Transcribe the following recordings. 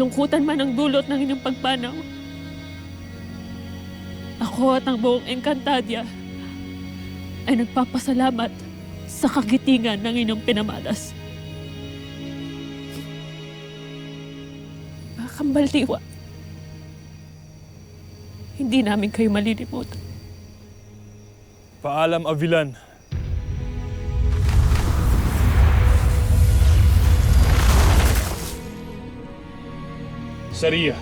kalungkutan man ang dulot ng inyong pagpanaw, ako at ang buong Encantadia ay nagpapasalamat sa kagitingan ng inyong pinamalas. Mga Kambaldiwa, hindi namin kayo malilimutan. Paalam, Avilan. Saria.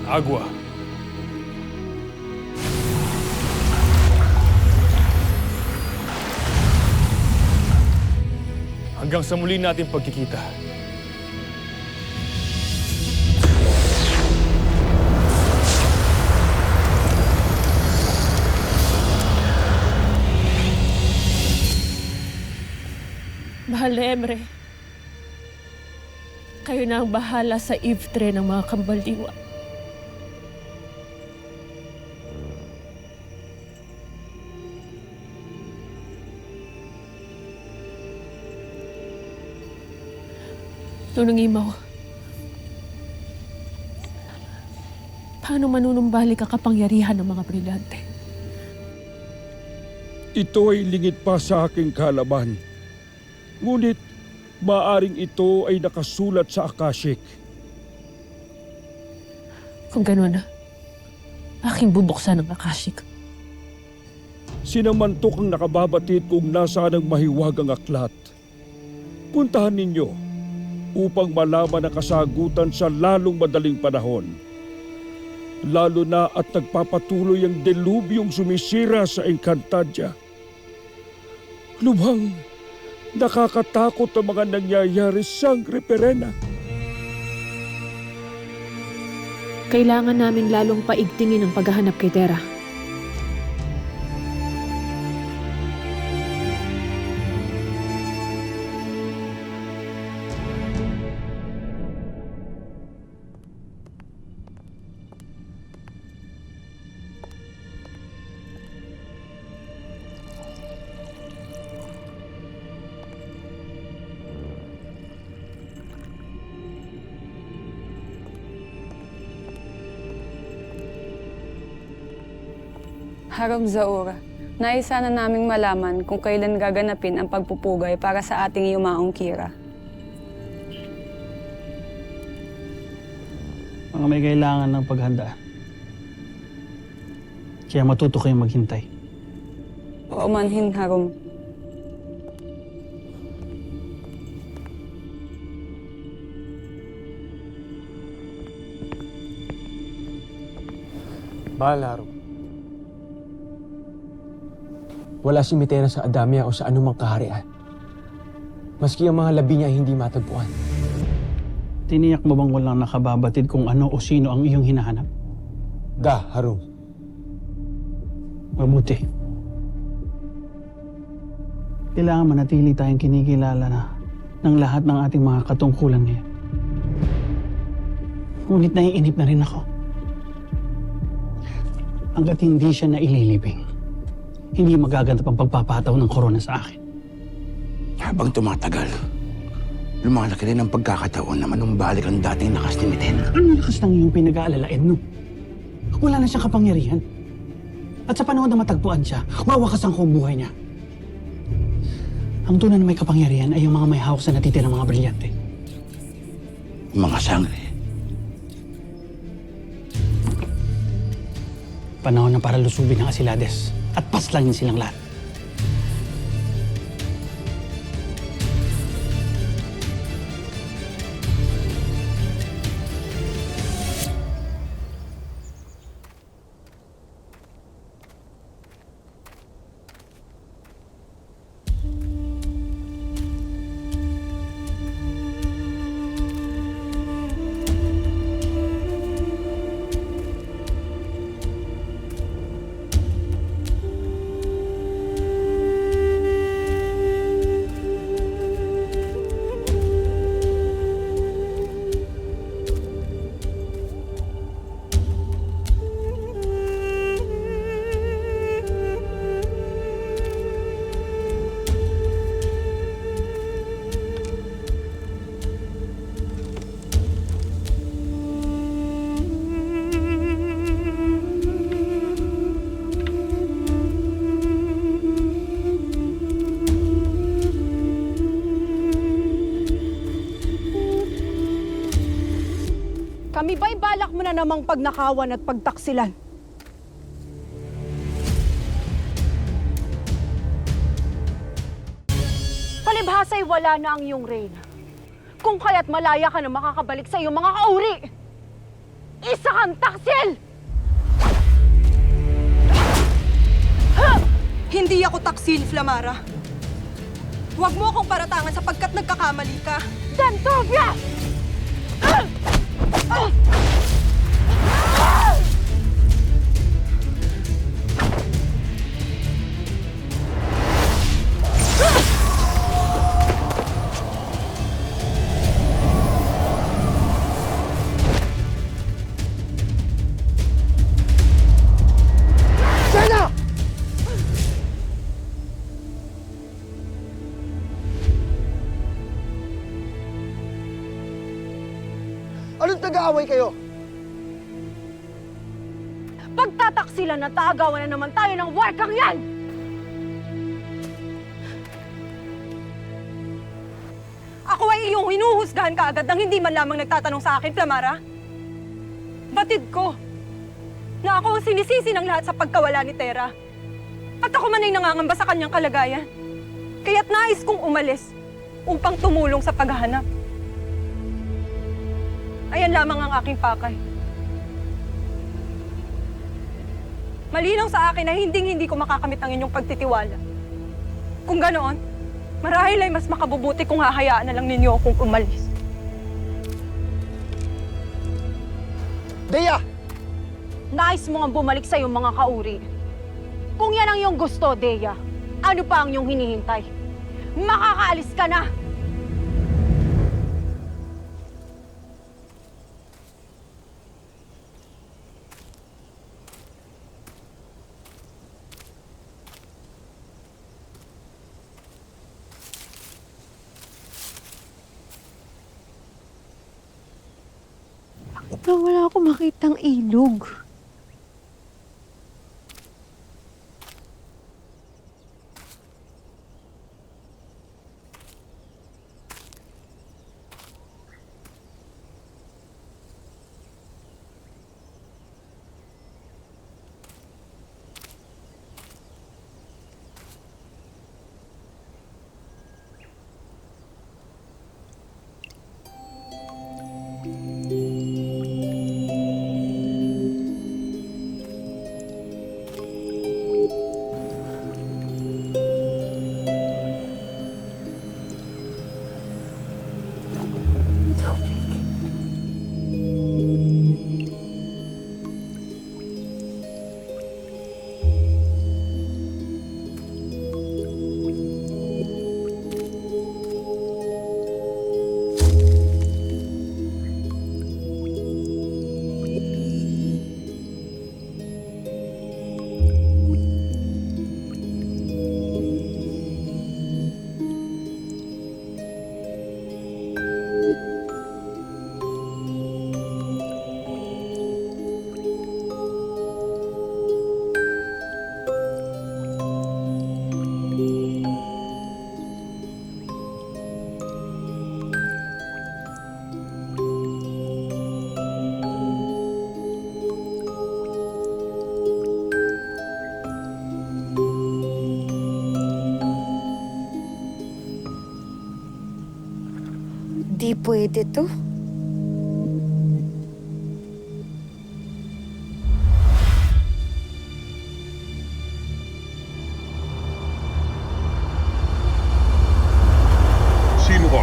Agua. Hanggang sa muli natin pagkikita. Mahal na Emre, kayo na ang bahala sa Ivtre ng mga Kambaldiwa. Nunang Imaw, paano manunumbalik ang kapangyarihan ng mga brilyante? Ito ay lingid pa sa aking kalaban. Ngunit, maaring ito ay nakasulat sa Akashic. Kung gano'n, aking bubuksan ang Akashic. Sinamantok ang nakababatid kung nasaan ang mahiwagang aklat. Puntahan ninyo upang malaman ang kasagutan sa lalong madaling panahon. Lalo na at nagpapatuloy ang delubyong sumisira sa Encantadia. Lubhang nakakatakot ang mga nangyayari sa Sangre Perena. Kailangan namin lalong paigtingin ang paghahanap kay Terra. Harom Zaura, nais sana naming malaman kung kailan gaganapin ang pagpupugay para sa ating yumaong Kira. Mga may kailangan ng paghandaan. Kaya matuto kayong maghintay. Paumanhin, Harom. Mahal na Harom. Wala si Mitera sa Adamia o sa anumang kaharian. Maski ang mga labi niya ay hindi matagpuan. Tiniyak mo bang walang nakababatid kung ano o sino ang iyong hinahanap? Harom. Mabuti. Kailangan manatili tayong kinikilala na ng lahat ng ating mga katungkulan ngayon. Ngunit naiinip na rin ako. Hanggat hindi siya naililibing, hindi magaganap ang pagpapataw ng korona sa akin. Habang tumatagal, lumalaki rin ang pagkakataon na manumbalik ang dating lakas ni Miten. Anong lakas ng iyong pinag-aalala, Edno? Wala na siyang kapangyarihan. At sa panahon na matagpuan siya, wawakas ang buhay niya. Ang tunay na may kapangyarihan ay yung mga may hawak sa natitirang mga brilyante. Mga sangre. Panahon na para lusubin ng Asilades at paslangin silang lahat. Kami ba'y balak mo na namang pagnakawan at pagtaksilan? Palibhasa'y wala na ang iyong reyna. Kung kaya't malaya ka na makakabalik sa iyong mga kauri. Isa kang taksil! Hindi ako taksil, Flamara. Huwag mo akong paratangan sapagkat nagkakamali ka. Dantopia! Anong nag-aaway kayo? Pagtataksilan at taagawan na naman tayo ng warkang yan! Ako ay iyong hinuhusgahan kaagad nang hindi man lamang nagtatanong sa akin, Flamara. Batid ko na ako ang sinisisi ng lahat sa pagkawala ni Terra. At ako man ay nangangamba sa kanyang kalagayan. Kaya't nais kong umalis upang tumulong sa paghahanap. Ayan lamang ang aking pakay. Malinaw sa akin na hindi ko makakamit ang inyong pagtitiwala. Kung ganoon, marahil ay mas makabubuti kung hahayaan na lang ninyo akong umalis. Dea! Nais mo nga bumalik sa iyong mga kauri. Kung yan ang iyong gusto, Dea, ano pa ang iyong hinihintay? Makakaalis ka na! Parang wala akong makitang ilog. Di pwede to. Sino ka?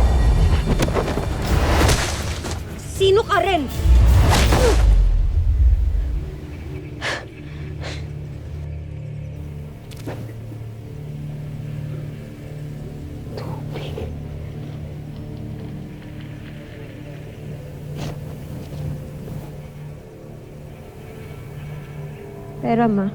Sino ka rin? Pera, ma.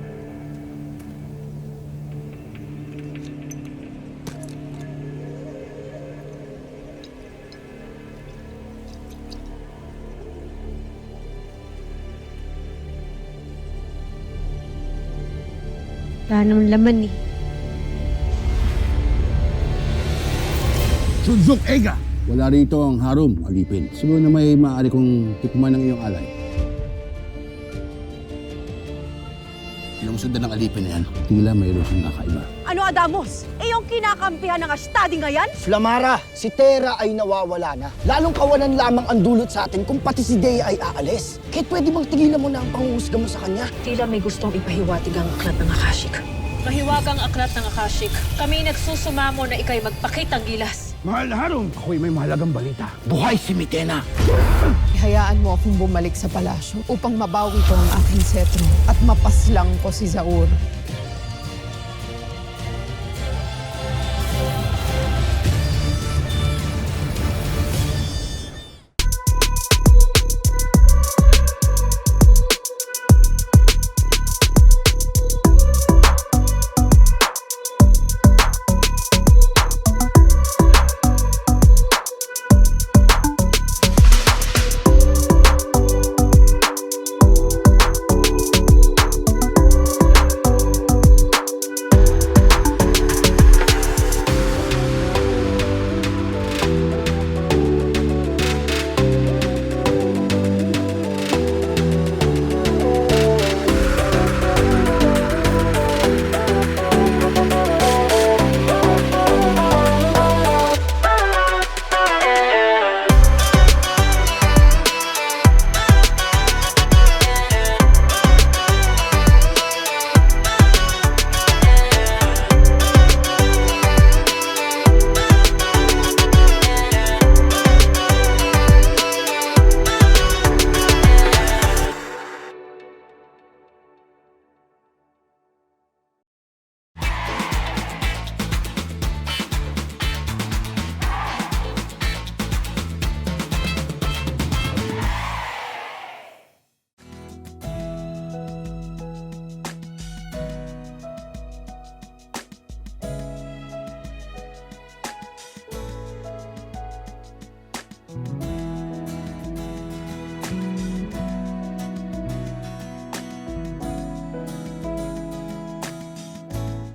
Wala namang laman eh. Sunzok Ega! Wala rito ang harom, alipin. Siguro na may maaari kong tikman ng iyong alay. Yung sundan ng alipin na yan, tila mayroon siyang kakaiba. Ano, Adamos? Yung kinakampihan ng Ashtadi ngayon? Flamara, si Tera ay nawawala na. Lalong kawalan lamang ang dulot sa atin kung pati si Dea ay aalis. Kahit pwede bang tigilan mo na ang panghuhusga mo sa kanya? Tila may gustong ipahiwatig ang aklat ng Akashik. Mahiwagang aklat ng Akashik. Kami nagsusumamo na ikay magpakitang gilas. Mahal na harom! Ako'y may mahalagang balita. Buhay si Mitena! Hayaan mo akong bumalik sa palasyo upang mabawi ko ang aking setro at mapaslang ko si Zaur.